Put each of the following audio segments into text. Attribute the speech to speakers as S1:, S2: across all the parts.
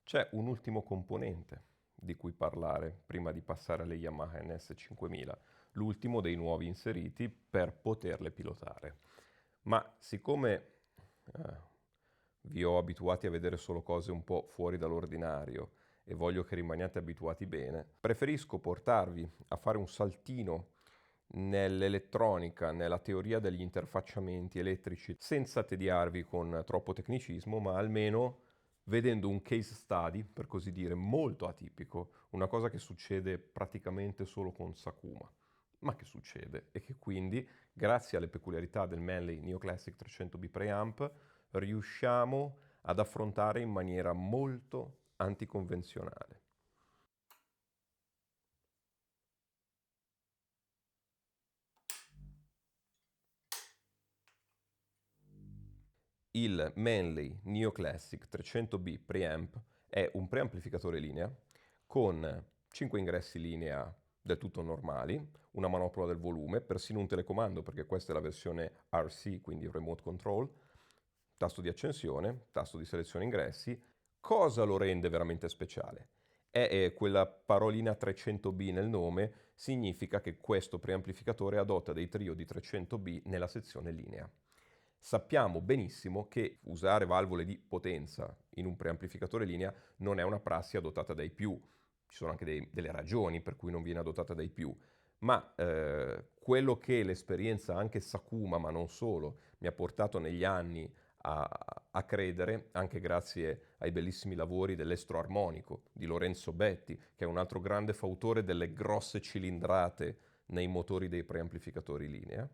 S1: C'è un ultimo componente di cui parlare prima di passare alle Yamaha NS5000, l'ultimo dei nuovi inseriti per poterle pilotare. Ma siccome vi ho abituati a vedere solo cose un po' fuori dall'ordinario e voglio che rimaniate abituati bene, preferisco portarvi a fare un saltino nell'elettronica, nella teoria degli interfacciamenti elettrici, senza tediarvi con troppo tecnicismo, ma almeno vedendo un case study, per così dire, molto atipico, una cosa che succede praticamente solo con Sakuma, ma che succede e che quindi, grazie alle peculiarità del Manley Neoclassic 300B Preamp, riusciamo ad affrontare in maniera molto anticonvenzionale. Il Manley Neoclassic 300B Preamp è un preamplificatore linea con 5 ingressi linea del tutto normali, una manopola del volume, persino un telecomando perché questa è la versione RC, quindi Remote Control, tasto di accensione, tasto di selezione ingressi. Cosa lo rende veramente speciale? È quella parolina 300B nel nome, significa che questo preamplificatore adotta dei trio di 300B nella sezione linea. Sappiamo benissimo che usare valvole di potenza in un preamplificatore linea non è una prassi adottata dai più. Ci sono anche delle ragioni per cui non viene adottata dai più, ma quello che l'esperienza anche Sakuma, ma non solo, mi ha portato negli anni a credere, anche grazie ai bellissimi lavori dell'estro armonico di Lorenzo Betti, che è un altro grande fautore delle grosse cilindrate nei motori dei preamplificatori linea.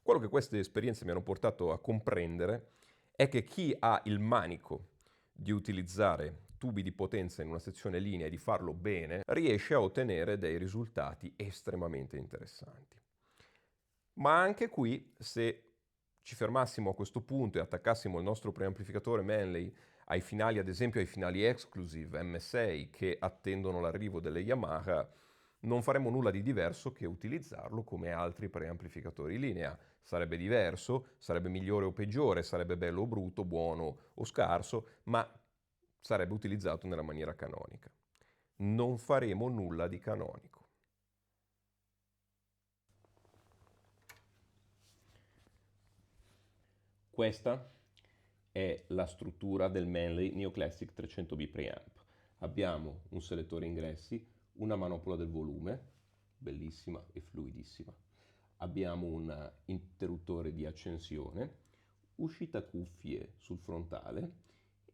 S1: Quello che queste esperienze mi hanno portato a comprendere è che chi ha il manico di utilizzare tubi di potenza in una sezione linea e di farlo bene, riesce a ottenere dei risultati estremamente interessanti. Ma anche qui, se ci fermassimo a questo punto e attaccassimo il nostro preamplificatore Manley ai finali, ad esempio ai finali Exclusive M6 che attendono l'arrivo delle Yamaha, non faremo nulla di diverso che utilizzarlo come altri preamplificatori linea. Sarebbe diverso, sarebbe migliore o peggiore, sarebbe bello o brutto, buono o scarso, ma sarebbe utilizzato nella maniera canonica. Non faremo nulla di canonico. Questa è la struttura del Manley Neoclassic 300B Preamp. Abbiamo un selettore ingressi, una manopola del volume, bellissima e fluidissima. Abbiamo un interruttore di accensione, uscita cuffie sul frontale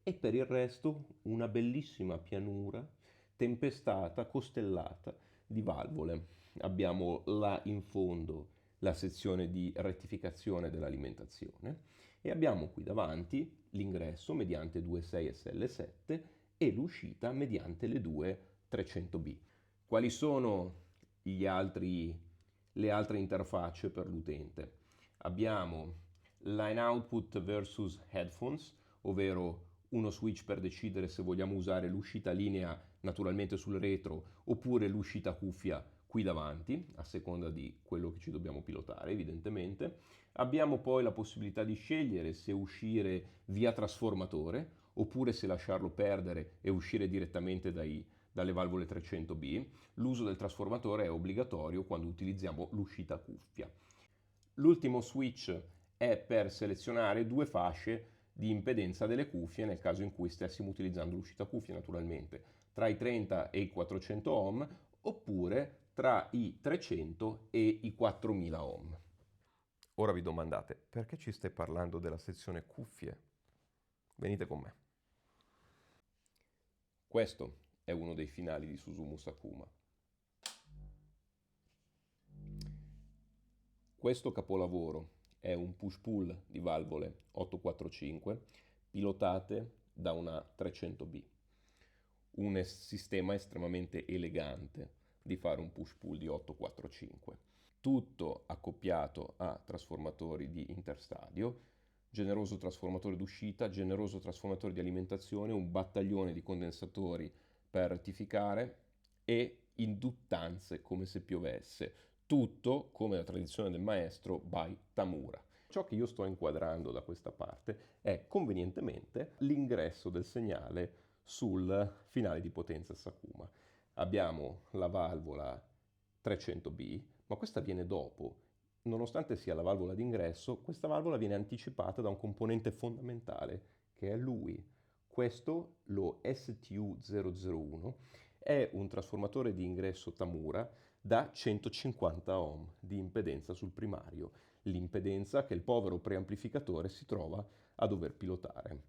S1: e per il resto una bellissima pianura tempestata, costellata di valvole. Abbiamo là in fondo la sezione di rettificazione dell'alimentazione e abbiamo qui davanti l'ingresso mediante 2.6 SL7 e l'uscita mediante le due 300B. Quali sono le altre interfacce per l'utente? Abbiamo line output versus headphones, ovvero uno switch per decidere se vogliamo usare l'uscita linea naturalmente sul retro oppure l'uscita cuffia qui davanti, a seconda di quello che ci dobbiamo pilotare, evidentemente. Abbiamo poi la possibilità di scegliere se uscire via trasformatore oppure se lasciarlo perdere e uscire direttamente dalle valvole 300B. L'uso del trasformatore è obbligatorio quando utilizziamo l'uscita cuffia. L'ultimo switch è per selezionare due fasce di impedenza delle cuffie nel caso in cui stessimo utilizzando l'uscita cuffia naturalmente, tra i 30 e i 400 ohm oppure tra i 300 e i 4000 ohm. Ora vi domandate, perché ci stai parlando della sezione cuffie? Venite con me. Questo è uno dei finali di Suzumu Sakuma. Questo capolavoro è un push-pull di valvole 845 pilotate da una 300B. Un sistema estremamente elegante di fare un push-pull di 845. Tutto accoppiato a trasformatori di interstadio, generoso trasformatore d'uscita, generoso trasformatore di alimentazione, un battaglione di condensatori per rettificare e induttanze come se piovesse. Tutto, come la tradizione del maestro, by Tamura. Ciò che io sto inquadrando da questa parte è convenientemente l'ingresso del segnale sul finale di potenza Sakuma. Abbiamo la valvola 300B, ma questa viene dopo. Nonostante sia la valvola d'ingresso, questa valvola viene anticipata da un componente fondamentale, che è lui. Questo, lo STU001, è un trasformatore di ingresso Tamura da 150 ohm di impedenza sul primario, l'impedenza che il povero preamplificatore si trova a dover pilotare.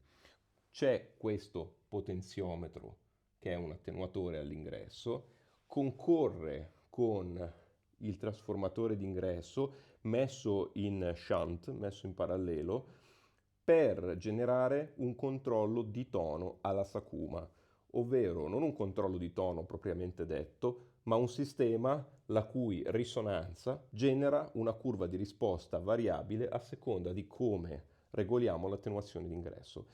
S1: C'è questo potenziometro che è un attenuatore all'ingresso, concorre con il trasformatore d'ingresso messo in shunt, messo in parallelo, per generare un controllo di tono alla Sakuma, ovvero non un controllo di tono propriamente detto, ma un sistema la cui risonanza genera una curva di risposta variabile a seconda di come regoliamo l'attenuazione d'ingresso.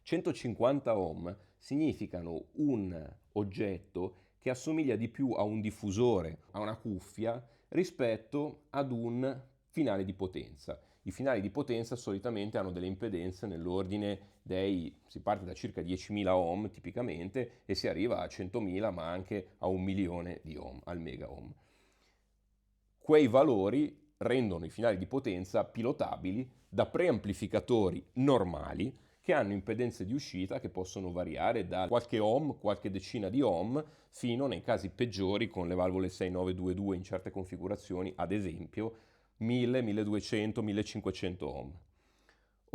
S1: 150 ohm significano un oggetto che assomiglia di più a un diffusore, a una cuffia, rispetto ad un finale di potenza. I finali di potenza solitamente hanno delle impedenze nell'ordine si parte da circa 10.000 ohm tipicamente e si arriva a 100.000 ma anche a 1.000.000 di ohm, al mega ohm. Quei valori rendono i finali di potenza pilotabili da preamplificatori normali che hanno impedenze di uscita che possono variare da qualche ohm, qualche decina di ohm, fino nei casi peggiori con le valvole 6922 in certe configurazioni, ad esempio 1000, 1200, 1500 ohm.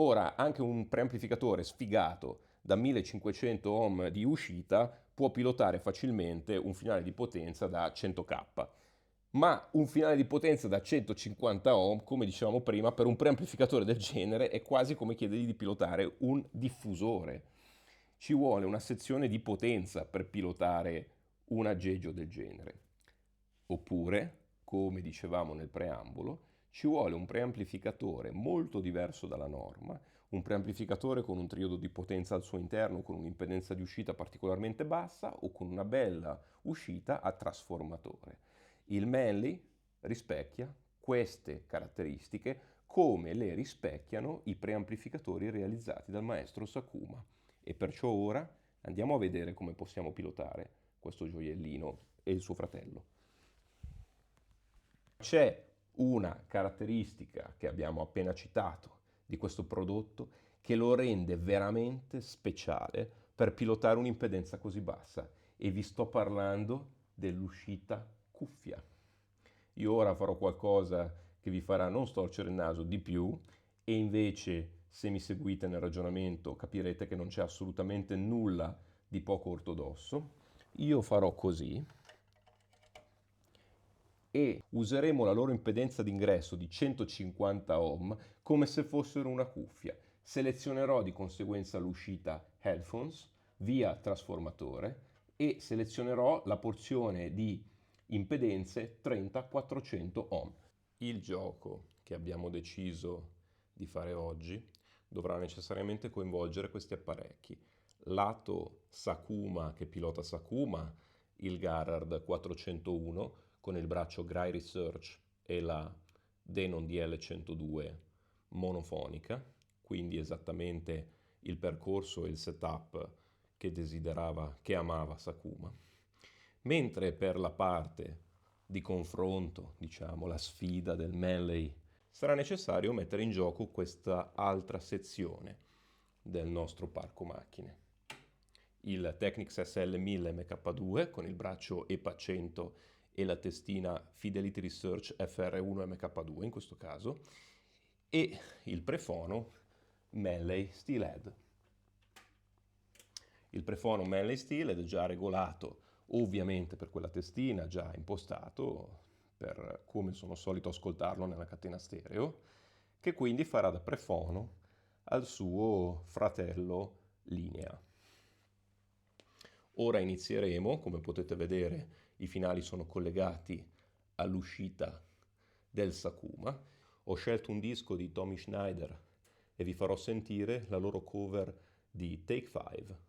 S1: Ora, anche un preamplificatore sfigato da 1500 ohm di uscita può pilotare facilmente un finale di potenza da 100k. Ma un finale di potenza da 150 ohm, come dicevamo prima, per un preamplificatore del genere è quasi come chiedergli di pilotare un diffusore. Ci vuole una sezione di potenza per pilotare un aggeggio del genere. Oppure, come dicevamo nel preambolo, ci vuole un preamplificatore molto diverso dalla norma, un preamplificatore con un triodo di potenza al suo interno, con un'impedenza di uscita particolarmente bassa o con una bella uscita a trasformatore. Il Manley rispecchia queste caratteristiche come le rispecchiano i preamplificatori realizzati dal maestro Sakuma. E perciò ora andiamo a vedere come possiamo pilotare questo gioiellino e il suo fratello. C'è una caratteristica che abbiamo appena citato di questo prodotto che lo rende veramente speciale per pilotare un'impedenza così bassa e vi sto parlando dell'uscita cuffia. Io ora farò qualcosa che vi farà non storcere il naso di più e invece se mi seguite nel ragionamento capirete che non c'è assolutamente nulla di poco ortodosso. Io farò così e useremo la loro impedenza d'ingresso di 150 ohm come se fossero una cuffia. Selezionerò di conseguenza l'uscita headphones via trasformatore e selezionerò la porzione di impedenze 30-400 ohm. Il gioco che abbiamo deciso di fare oggi dovrà necessariamente coinvolgere questi apparecchi. Lato Sakuma che pilota Sakuma, il Garrard 401 con il braccio Grai Research e la Denon DL102 monofonica, quindi esattamente il percorso e il setup che desiderava, che amava Sakuma. Mentre per la parte di confronto, diciamo la sfida del Manley, sarà necessario mettere in gioco questa altra sezione del nostro parco macchine. Il Technics SL 1000 MK2 con il braccio EPA 100 e la testina Fidelity Research FR1 MK2 in questo caso, e il prefono Manley Steelhead. Il prefono Manley Steelhead è già regolato ovviamente per quella testina, già impostato per come sono solito ascoltarlo nella catena stereo, che quindi farà da prefono al suo fratello linea. Ora inizieremo, come potete vedere i finali sono collegati all'uscita del Sakuma. Ho scelto un disco di Tommy Schneider e vi farò sentire la loro cover di Take 5.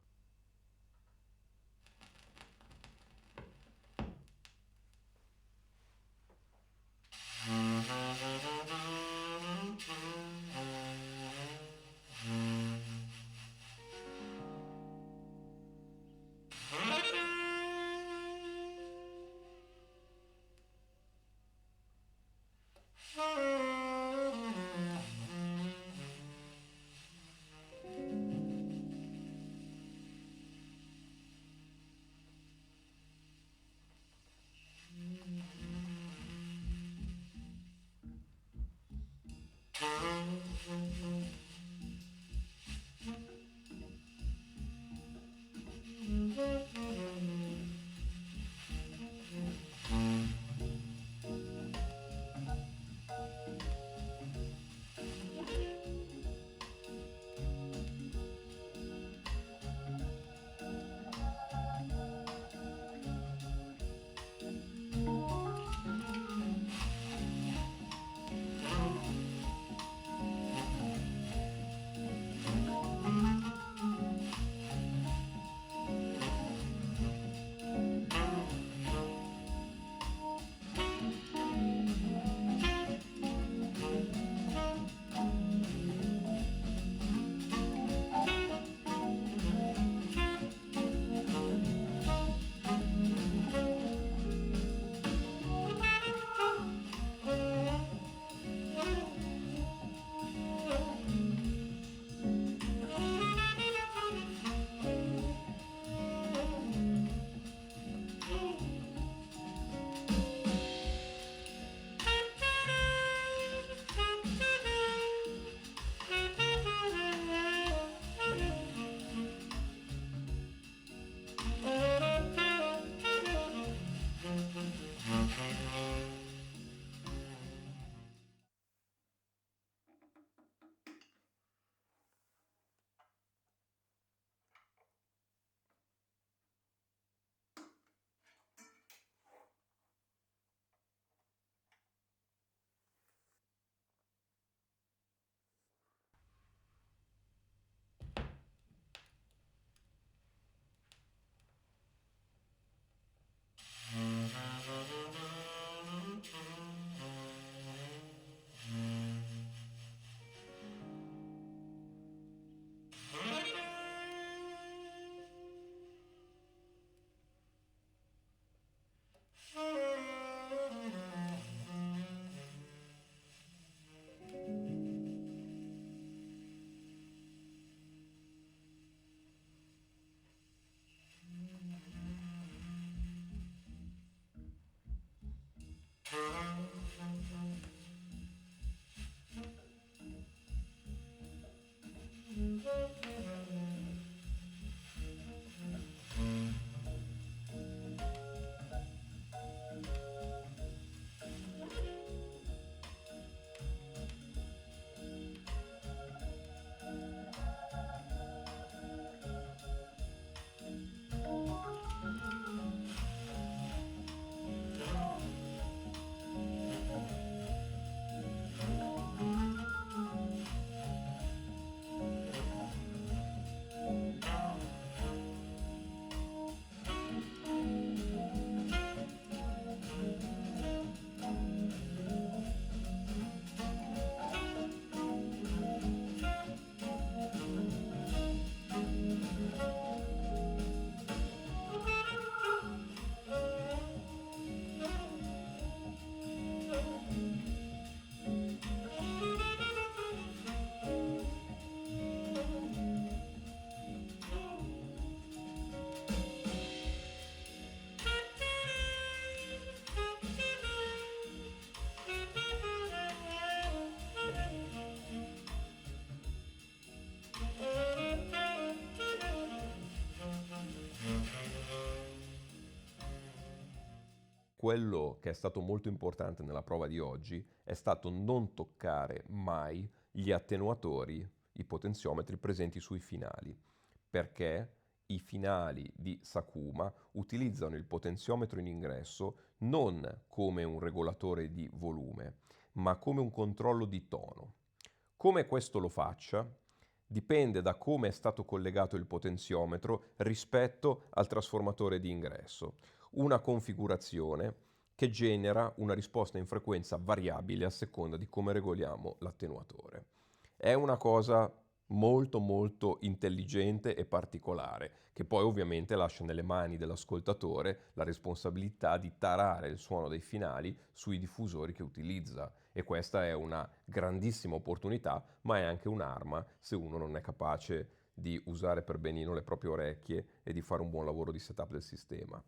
S1: quello che è stato molto importante nella prova di oggi è stato non toccare mai gli attenuatori, i potenziometri presenti sui finali, perché i finali di Sakuma utilizzano il potenziometro in ingresso non come un regolatore di volume, ma come un controllo di tono. Come questo lo faccia dipende da come è stato collegato il potenziometro rispetto al trasformatore di ingresso. Una configurazione che genera una risposta in frequenza variabile a seconda di come regoliamo l'attenuatore. È una cosa molto molto intelligente e particolare, che poi ovviamente lascia nelle mani dell'ascoltatore la responsabilità di tarare il suono dei finali sui diffusori che utilizza. E questa è una grandissima opportunità, ma è anche un'arma se uno non è capace di usare per benino le proprie orecchie e di fare un buon lavoro di setup del sistema.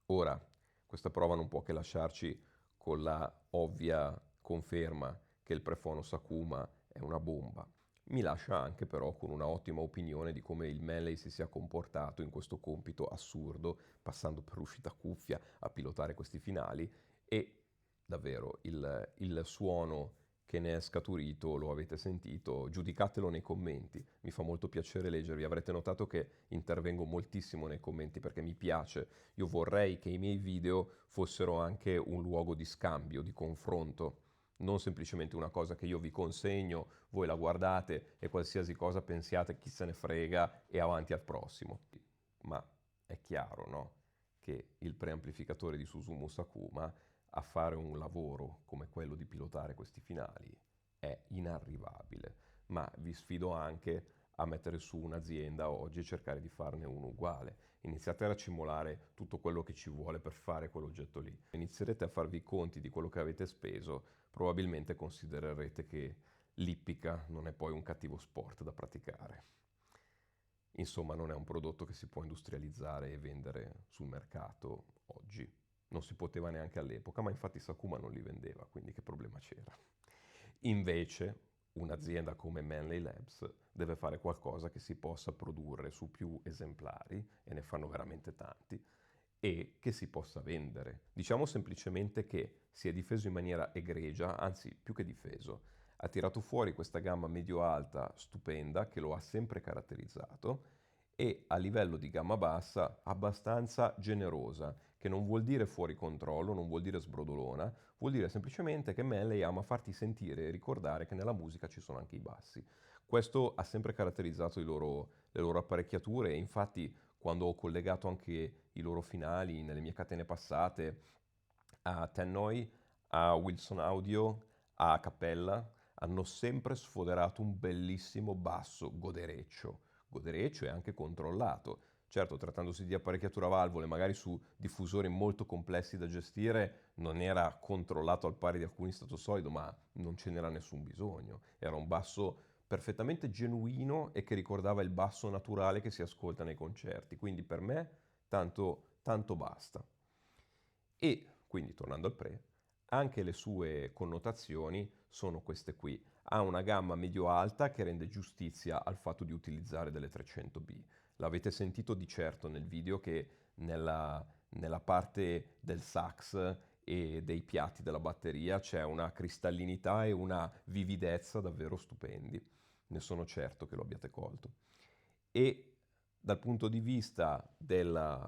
S1: Ora, questa prova non può che lasciarci con la ovvia conferma che il Prefono Sakuma è una bomba. Mi lascia anche però con una ottima opinione di come il Manley si sia comportato in questo compito assurdo, passando per uscita cuffia a pilotare questi finali, e davvero il suono che ne è scaturito lo avete sentito, giudicatelo nei commenti, mi fa molto piacere leggervi, avrete notato che intervengo moltissimo nei commenti perché mi piace, io vorrei che i miei video fossero anche un luogo di scambio, di confronto, non semplicemente una cosa che io vi consegno, voi la guardate e qualsiasi cosa pensiate chi se ne frega e avanti al prossimo. Ma è chiaro, no? Che il preamplificatore di Susumu Sakuma a fare un lavoro come quello di pilotare questi finali è inarrivabile, ma vi sfido anche a mettere su un'azienda oggi e cercare di farne uno uguale. Iniziate a racimolare tutto quello che ci vuole per fare quell'oggetto lì. Inizierete a farvi i conti di quello che avete speso, probabilmente considererete che l'ippica non è poi un cattivo sport da praticare. Insomma, non è un prodotto che si può industrializzare e vendere sul mercato oggi. Non si poteva neanche all'epoca, ma infatti Sakuma non li vendeva, quindi che problema c'era? Invece, un'azienda come Manley Labs deve fare qualcosa che si possa produrre su più esemplari, e ne fanno veramente tanti, e che si possa vendere. Diciamo semplicemente che si è difeso in maniera egregia, anzi più che difeso, ha tirato fuori questa gamma medio-alta stupenda che lo ha sempre caratterizzato e a livello di gamma bassa abbastanza generosa, che non vuol dire fuori controllo, non vuol dire sbrodolona, vuol dire semplicemente che Manley ama farti sentire e ricordare che nella musica ci sono anche i bassi. Questo ha sempre caratterizzato le loro apparecchiature e infatti quando ho collegato anche i loro finali nelle mie catene passate a Tannoy, a Wilson Audio, a Cappella, hanno sempre sfoderato un bellissimo basso godereccio e anche controllato. Certo, trattandosi di apparecchiatura a valvole, magari su diffusori molto complessi da gestire, non era controllato al pari di alcuni stato solido, ma non ce n'era nessun bisogno. Era un basso perfettamente genuino e che ricordava il basso naturale che si ascolta nei concerti. Quindi per me tanto basta. E quindi, tornando al pre, anche le sue connotazioni sono queste qui. Ha una gamma medio-alta che rende giustizia al fatto di utilizzare delle 300B. L'avete sentito di certo nel video che nella parte del sax e dei piatti della batteria c'è una cristallinità e una vividezza davvero stupendi. Ne sono certo che lo abbiate colto. E dal punto di vista della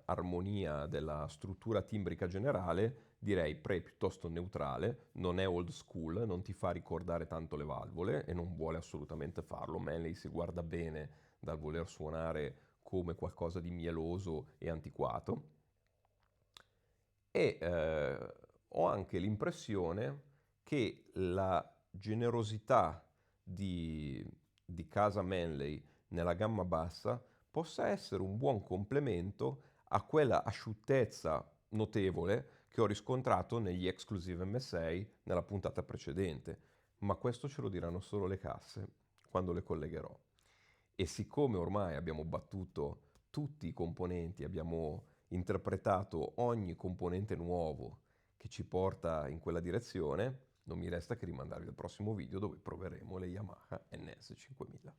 S1: armonia, della struttura timbrica generale, direi pre piuttosto neutrale, non è old school, non ti fa ricordare tanto le valvole e non vuole assolutamente farlo. Manley si guarda bene dal voler suonare come qualcosa di mieloso e antiquato. E ho anche l'impressione che la generosità di casa Manley nella gamma bassa possa essere un buon complemento a quella asciuttezza notevole che ho riscontrato negli Exclusive M6 nella puntata precedente, ma questo ce lo diranno solo le casse quando le collegherò. E siccome ormai abbiamo battuto tutti i componenti, abbiamo interpretato ogni componente nuovo che ci porta in quella direzione, non mi resta che rimandarvi al prossimo video dove proveremo le Yamaha NS 5000.